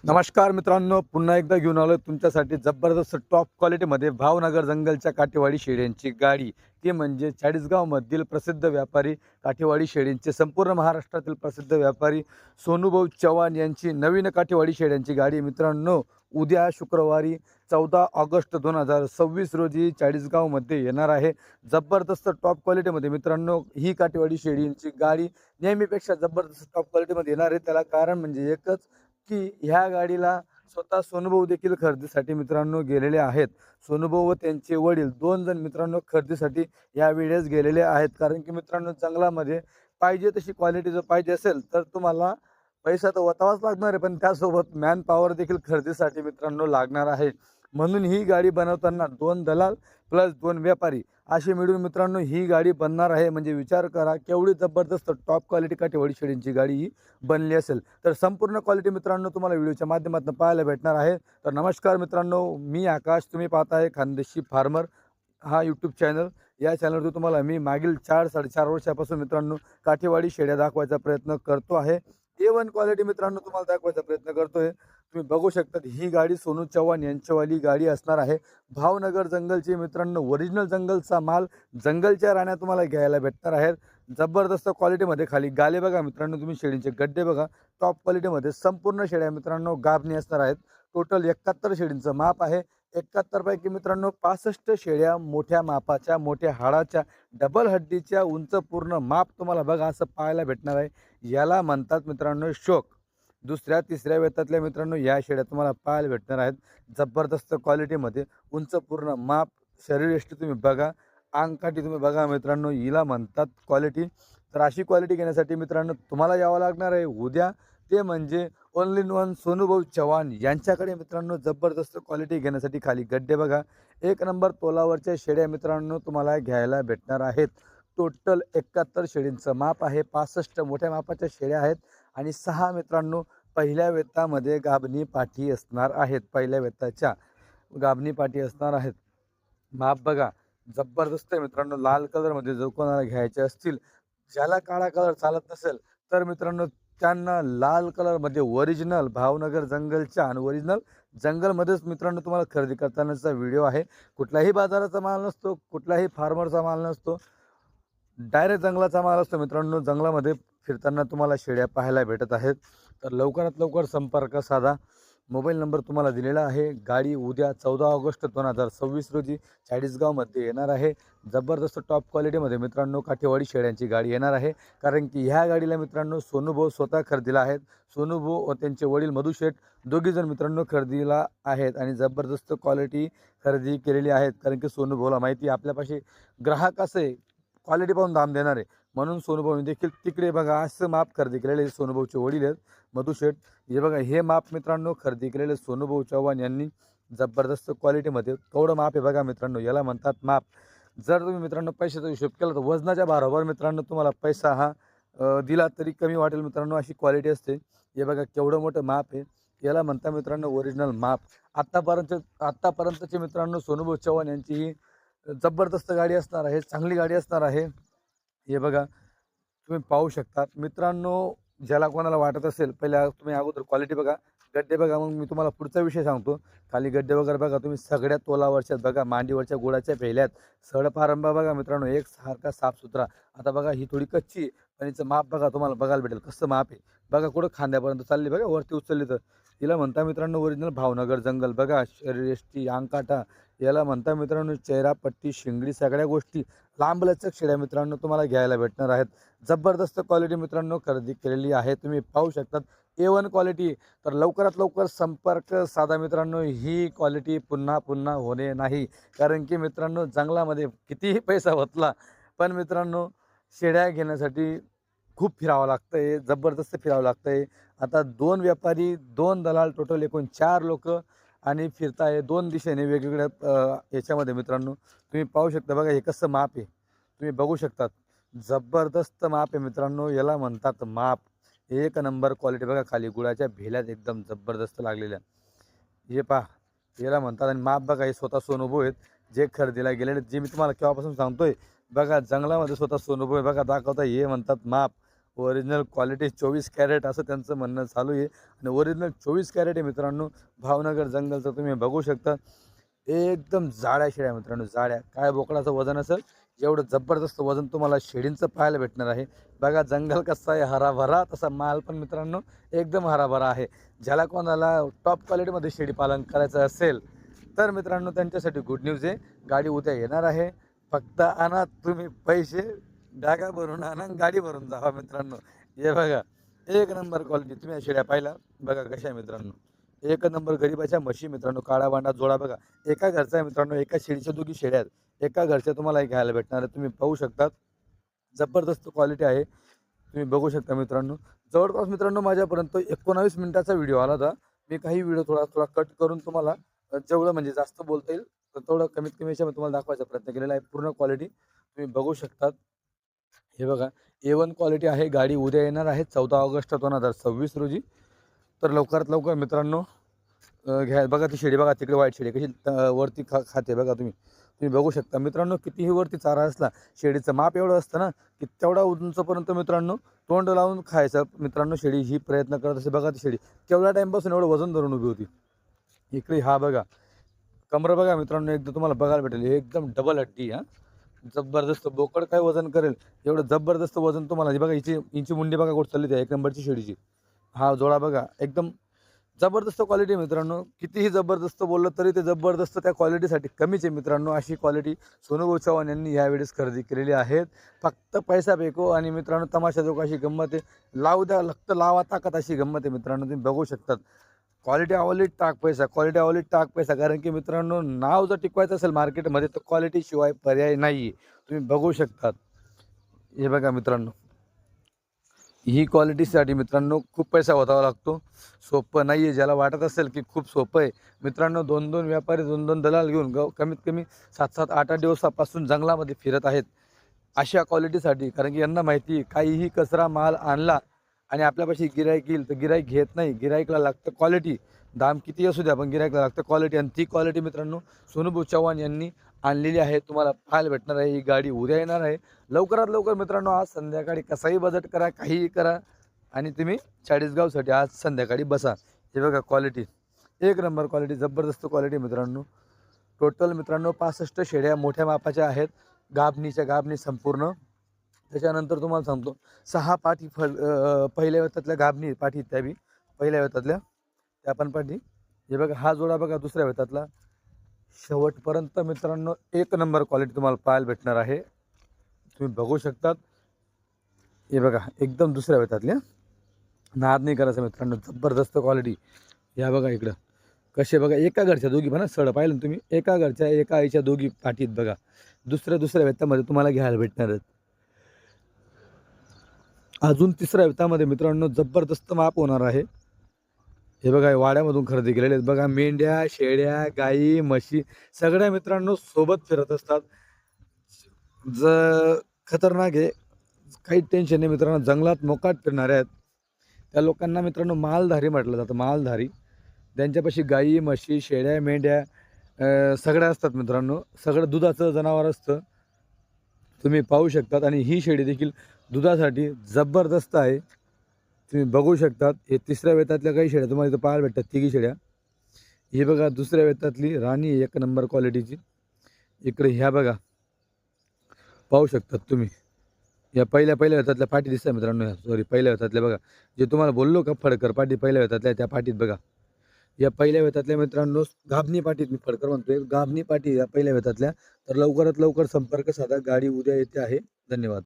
नमस्कार मित्रांनो, पुन्हा एकदा घेऊन आलो तुमच्यासाठी जबरदस्त टॉप क्वालिटीमध्ये भावनगर जंगलच्या काठेवाडी शेळ्यांची गाडी. ती म्हणजे चाळीसगावमधील प्रसिद्ध व्यापारी काठेवाडी शेळ्यांचे संपूर्ण महाराष्ट्रातील प्रसिद्ध व्यापारी सोनूभाऊ चव्हाण यांची नवीन काठेवाडी शेळ्यांची गाडी. मित्रांनो, उद्या शुक्रवारी 14 ऑगस्ट 2026 रोजी चाळीसगावमध्ये येणार आहे. जबरदस्त टॉप क्वालिटीमध्ये मित्रांनो ही काठेवाडी शेळ्यांची गाडी नेहमीपेक्षा जबरदस्त टॉप क्वालिटीमध्ये येणार आहे. त्याला कारण म्हणजे एकच की ह्या गाडीला स्वतः सोनूभाऊ देखील खरेदीसाठी मित्रांनो गेलेले आहेत. सोनूभाऊ व त्यांचे वडील 2 जण मित्रांनो खरेदीसाठी या वेळेस गेलेले आहेत. कारण की मित्रांनो जंगलामध्ये पाहिजे तशी क्वालिटी जर पाहिजे असेल तर तुम्हाला पैसा तर वतावाच लागणार आहे, पण त्यासोबत मॅन पॉवर देखील खरेदीसाठी मित्रांनो लागणार आहे. म्हणून ही गाडी बनवताना 2 दलाल प्लस 2 व्यापारी अशी मिळून मित्रांनो ही गाडी बनणार आहे. म्हणजे विचार करा केवढी जबरदस्त टॉप क्वालिटी काठेवाडी शेळींची गाडी ही बनली असेल. तर संपूर्ण क्वालिटी मित्रांनो तुम्हाला व्हिडिओच्या माध्यमातून पाहायला भेटणार आहे. तर नमस्कार मित्रांनो, मी आकाश, तुम्ही पाहताय खानदेशी फार्मर हा यूट्यूब चॅनल. या चॅनलवर तुम्हाला मी मागील 4-4.5 वर्षापासून मित्रांनो काठेवाडी शेळ्या दाखवायचा प्रयत्न करतो आहे. A1 क्वालिटी मित्रांनो तुम्हाला दाखवायचा प्रयत्न करतोय. तुम्ही बघू शकता ही गाडी सोनू चव्हाण यांच्यावाली गाडी असणार आहे. भावनगर जंगलची मित्रांनो ओरिजिनल जंगलचा माल जंगलच्या राण्या तुम्हाला घ्यायला भेटणार आहेत. जबरदस्त क्वालिटीमध्ये खाली गाले बघा मित्रांनो, तुम्ही शेळींचे गड्डे बघा. टॉप क्वालिटीमध्ये संपूर्ण शेळ्या मित्रांनो गाभणी असणार आहेत. टोटल 71 शेळींचं माप आहे. 71 पैकी मित्रांनो 65 शेळ्या मोठ्या मापाच्या, मोठ्या हाडाच्या, डबल हड्डीच्या, उंच पूर्ण माप तुम्हाला बघा असं पाहायला भेटणार आहे. याला म्हणतात मित्रांनो शोक. दुसऱ्या तिसऱ्या वेतातल्या मित्रांनो या शेळ्या तुम्हाला पाहायला भेटणार आहेत. जबरदस्त क्वालिटीमध्ये उंच पूर्ण माप, शरीरयष्टी तुम्ही बघा, अंगकाठी तुम्ही बघा मित्रांनो, हिला म्हणतात क्वालिटी. तर अशी क्वालिटी घेण्यासाठी मित्रांनो तुम्हाला यावं लागणार आहे उद्या. ते म्हणजे ओनली इन वन सोनूभाऊ चव्हाण यांच्याकडे मित्रांनो. जबरदस्त क्वालिटी घेण्यासाठी खाली गड्डे बघा. 1 नंबर तोलावरच्या शेळ्या मित्रांनो तुम्हाला घ्यायला भेटणार आहेत. टोटल 71 शेळींचं माप आहे. 65 मोठ्या मापाच्या शेळ्या आहेत आणि 6 मित्रांनो पहिल्या वेतामध्ये गाभणी पाठी असणार आहेत. पहिल्या वेताच्या गाभणी पाठी असणार आहेत. माप बघा जबरदस्त आहे मित्रांनो. लाल कलरमध्ये जर कोणाला घ्यायचे असतील, ज्याला काळा कलर चालत नसेल तर मित्रांनो त्यांना लाल कलरमध्ये ओरिजिनल भावनगर जंगलच्या आणि ओरिजिनल जंगलमध्येच मित्रांनो तुम्हाला खरेदी करतानाचा व्हिडिओ आहे. कुठल्याही बाजाराचा माल नसतो, कुठल्याही फार्मरचा माल नसतो, डायरेक्ट जंगलाचा माल असतो मित्रांनो. जंगलामध्ये फिरताना तुम्हाला शेळ्या पाहायला भेटत आहेत. तर लवकरात लवकर संपर्क साधा. मोबाईल नंबर तुम्हाला दिलेला आहे. गाडी उद्या 14 ऑगस्ट 2026 रोजी चाळीसगावमध्ये येणार आहे. जबरदस्त टॉप क्वालिटीमध्ये मित्रांनो काठेवाडी शेळ्यांची गाडी येणार आहे. कारण की ह्या गाडीला मित्रांनो सोनूभाऊ स्वतः खरेदीला आहेत. सोनूभाऊ व त्यांचे वडील मधुशेठ दोघीजण मित्रांनो खरेदीला आहेत आणि जबरदस्त क्वालिटी खरेदी केलेली आहेत. कारण की सोनूभाऊला माहिती आहे आपल्यापाशी ग्राहक असे क्वालिटी पाहून दाम देणार आहे. म्हणून सोनूभाऊने देखील तिकडे बघा असं माप खरेदी केलेले सोनूभाऊचे वडील आहेत मधुशेठ. हे बघा हे माप मित्रांनो खरेदी केलेले सोनूभाऊ चव्हाण यांनी. जबरदस्त क्वालिटीमध्ये केवढं माप आहे बघा मित्रांनो, याला म्हणतात माप. जर तुम्ही मित्रांनो पैशाचा हिशोब केला तर वजनाच्या बरोबर मित्रांनो तुम्हाला पैसा हा दिला तरी कमी वाटेल मित्रांनो, अशी क्वालिटी असते. हे बघा केवढं मोठं माप आहे. याला म्हणता मित्रांनो ओरिजिनल माप. आत्तापर्यंतचे मित्रांनो सोनूभाऊ चव्हाण यांची ही जबरदस्त गाडी असणार आहे, चांगली गाडी असणार आहे. हे बघा तुम्ही पाहू शकता मित्रांनो. ज्याला कोणाला वाटत असेल पहिल्या तुम्ही अगोदर क्वालिटी बघा, गड्डे बघा, मग मी तुम्हाला पुढचा विषय सांगतो. खाली गड्डे वगैरे बघा तुम्ही सगळ्या तोलावरच्यात बघा, मांडीवरच्या गुळाच्या पेल्यात. सडपारंबा बघा मित्रांनो एक सारखा साफसुथरा. आता बघा ही थोडी कच्ची आहे, पण हिचं माप बघा तुम्हाला बघायला भेटेल कसं माप आहे. बघा कुठं खांद्यापर्यंत चालली बघा, वरती उचलली तर. तिला म्हणता मित्रांनो ओरिजिनल भावनगर जंगल. बघा शरीरयष्टी, अंगकाठा, याला म्हणता मित्रांनो चेहरा पट्टी, शिंगडी, सगळ्या गोष्टी लांबलचक शेळ्या मित्रांनो तुम्हाला घ्यायला भेटणार आहेत. जबरदस्त क्वालिटी मित्रांनो खरेदी केलेली आहे. तुम्ही पाहू शकतात A1 क्वालिटी. तर लवकरात लवकर संपर्क साधा मित्रांनो. ही क्वालिटी पुन्हा पुन्हा होणे नाही. कारण की मित्रांनो जंगलामध्ये कितीही पैसा वतला पण मित्रांनो शेळ्या घेण्यासाठी खूप फिरावं लागतं आहे, जबरदस्त फिरावं लागतं आहे. आता 2 व्यापारी, 2 दलाल, टोटल एकूण 4 लोक आणि फिरताय 2 दिशेने वेगवेगळ्या याच्यामध्ये मित्रांनो. तुम्ही पाहू शकता बघा हे कसं माप आहे, तुम्ही बघू शकतात. जबरदस्त माप आहे मित्रांनो, याला म्हणतात माप. 1 नंबर क्वालिटी बघा. खाली गुळाच्या भेल्यात एकदम जबरदस्त लागलेल्या. हे पहा याला म्हणतात. आणि माप बघा हे स्वतः सोनूभाऊ आहेत जे खरेदीला गेलेले, जे मी तुम्हाला केव्हापासून सांगतोय. बघा जंगलामध्ये स्वतः सोनूभाऊ आहे बघा दाखवता. हे म्हणतात माप. ओरिजिनल क्वालिटी 24 कॅरेट असं त्यांचं म्हणणं चालू आहे आणि ओरिजिनल 24 कॅरेट आहे मित्रांनो. भावनगर जंगलचं तुम्ही बघू शकता. एकदम जाड्या शेळ्या मित्रांनो, जाड्या. काय बोकडाचं वजन असेल एवढं जबरदस्त वजन तुम्हाला शेळींचं पाहायला भेटणार आहे. बघा जंगल कसं आहे हराभरा, तसा माल पण मित्रांनो एकदम हराभरा आहे. ज्याला कोणाला टॉप क्वालिटीमध्ये शेळी पालन करायचं असेल तर मित्रांनो त्यांच्यासाठी गुड न्यूज आहे. गाडी उद्या येणार आहे. फक्त आणा तुम्ही पैसे, बॅगा भरून आणा, गाडी भरून जावा मित्रांनो. हे बघा एक नंबर क्वालिटी. तुम्ही या शेळ्या पाहिला बघा कशा आहे मित्रांनो. एक नंबर गरीबाच्या म्हशी मित्रांनो. काळा बांडा जोडा बघा. एका घरचा आहे मित्रांनो. एका शेळीच्या दोघी शेळ्या आहेत. एका घरच्या तुम्हाला हे घ्यायला भेटणार आहे. तुम्ही पाहू शकता जबरदस्त क्वालिटी आहे. तुम्ही बघू शकता मित्रांनो. जवळपास मित्रांनो माझ्यापर्यंत 19 मिनिटाचा व्हिडिओ आला होता. मी काही व्हिडिओ थोडा कट करून तुम्हाला जेवढं म्हणजे जास्त बोलता येईल तर तेवढं कमीत कमी याच्यामध्ये तुम्हाला दाखवायचा प्रयत्न केलेला आहे. पूर्ण क्वालिटी तुम्ही बघू शकतात. हे बघा A1 क्वालिटी आहे. गाडी उद्या येणार आहे 14 ऑगस्ट 2026 रोजी. तर लवकरात लवकर मित्रांनो घ्या. बघा ती शेळी बघा तिकडे व्हाईट शेळी कशी वरती खाते बघा तुम्ही. तुम्ही बघू शकता मित्रांनो. कितीही वरती चारा असला शेळीचं माप एवढं असतं ना की तेवढा उंचपर्यंत मित्रांनो तोंड लावून खायचं मित्रांनो. शेळी ही प्रयत्न करत असते. बघा ती शेळी केवढ्या टाईमपासून एवढं वजन धरून उभी होती. इकडे हा बघा कमरं बघा मित्रांनो. एकदा तुम्हाला बघायला भेटेल एकदम डबल हड्डी. जबरदस्त. बोकड काय वजन करेल एवढं जबरदस्त वजन तुम्हाला. बघा हिची मुंडी बघा कुठं चालली त्या 1 नंबरची शेळीची. हा जोडा बघा एकदम जबरदस्त क्वालिटी मित्रांनो. कितीही जबरदस्त बोललं तरी ते जबरदस्त त्या क्वालिटीसाठी कमीच आहे मित्रांनो. अशी क्वालिटी सोनूभाऊ चव्हाण यांनी यावेळेस खरेदी केलेली आहेत. फक्त पैसा फेको आणि मित्रांनो तमाशा जो अशी गंमत आहे. लावू द्या लक्त लावा ताकद अशी गंमत आहे मित्रांनो. तुम्ही बघू शकतात. क्वालिटी आवडली टाक पैसा, क्वालिटी आवडली टाक पैसा. कारण की मित्रांनो नाव जर टिकवायचं असेल मार्केटमध्ये तर क्वालिटीशिवाय पर्याय नाही. तुम्ही बघू शकतात. हे बघा मित्रांनो ही क्वालिटीसाठी मित्रांनो खूप पैसा वाचावा लागतो. सोपं नाही आहे. ज्याला वाटत असेल की खूप सोपं आहे मित्रांनो 2-2 व्यापारी 2-2 दलाल घेऊन कमीत कमी 7-7 8-8 दिवसापासून जंगलामध्ये फिरत आहेत अशा क्वालिटीसाठी. कारण की यांना माहिती काहीही कचरा माल आणला आणि आपल्यापाशी गिराईक येईल तर गिराईक घेत नाही. गिराईकला लागतं क्वालिटी. दाम किती असू द्या पण गिराईकला लागतं क्वालिटी. आणि ती क्वालिटी मित्रांनो सोनूभाऊ चव्हाण यांनी आणलेली आहे. तुम्हाला पाहायला भेटणार आहे. ही गाडी उद्या येणार आहे. लवकरात लवकर मित्रांनो आज संध्याकाळी कसाही बजेट करा काहीही करा आणि तुम्ही चाळीसगावसाठी आज संध्याकाळी बसा. हे बघा क्वालिटी एक नंबर क्वालिटी जबरदस्त क्वालिटी मित्रांनो. टोटल मित्रांनो 65 शेळ्या मोठ्या मापाच्या आहेत. गाभणी संपूर्ण. त्याच्यानंतर तुम्हाला सांगतो 6 पाठी पहिल्या वेतातल्या गाभणी पाठी त्या बी पहिल्या वेतातल्या त्या पण पाठी. हे बघा हा जोडा बघा दुसऱ्या वेतातला. शेवटपर्यंत मित्रांनो 1 नंबर क्वालिटी तुम्हाला पाहायला भेटणार आहे. तुम्ही बघू शकतात. हे बघा एकदम दुसऱ्या वेतातल्या. नाद नाही करायचं मित्रांनो. जबरदस्त क्वालिटी. या बघा इकडं कसे बघा एका घरच्या दोघी पण सड पाहिलं तुम्ही. एका घरच्या एका आईच्या दोघी पाठीत बघा. दुसऱ्या वेतामध्ये तुम्हाला घ्यायला भेटणार आहेत. अजून तिसऱ्या वेतामध्ये मित्रांनो जबरदस्त माप होणार आहे. हे बघा वाड्यामधून खरेदी केलेले आहेत. बघा मेंढ्या शेळ्या गाई म्हशी सगळ्या मित्रांनो सोबत फिरत असतात. खतरनाक आहे. काही टेन्शन नाही मित्रांनो. जंगलात मोकाट फिरणारे आहेत त्या लोकांना मित्रांनो मालधारी म्हटलं जातं. मालधारी. त्यांच्यापाशी गाई म्हशी शेळ्या मेंढ्या सगळ्या असतात मित्रांनो. सगळं दुधाचं जनावर असतं. तुम्ही पाहू शकतात. आणि ही शेळी देखील दुधासाठी जबरदस्त आहे. तुम्ही बघू शकतात. हे तिसऱ्या वेतातल्या काही शेळ्या तुम्हाला इथं पाहायला भेटतात. तिघी शेळ्या. हे बघा दुसऱ्या वेतातली राणी 1 नंबर क्वालिटीची. इकडे ह्या बघा पाहू शकतात तुम्ही. या पहिल्या वेतातल्या पाठी दिसतात मित्रांनो. सॉरी पहिल्या वेतातल्या बघा जे तुम्हाला बोललो का फडकर पाठी पहिल्या वेतातल्या त्या पाठीत बघा. या पहिल्या वेतातल्या मित्रांनो गाभणी पाठीत मी फडकर म्हणतोय गाभणी पाठी या पहिल्या वेतातल्या. तर लवकरात लवकर संपर्क साधा. गाडी उद्या येते आहे. धन्यवाद.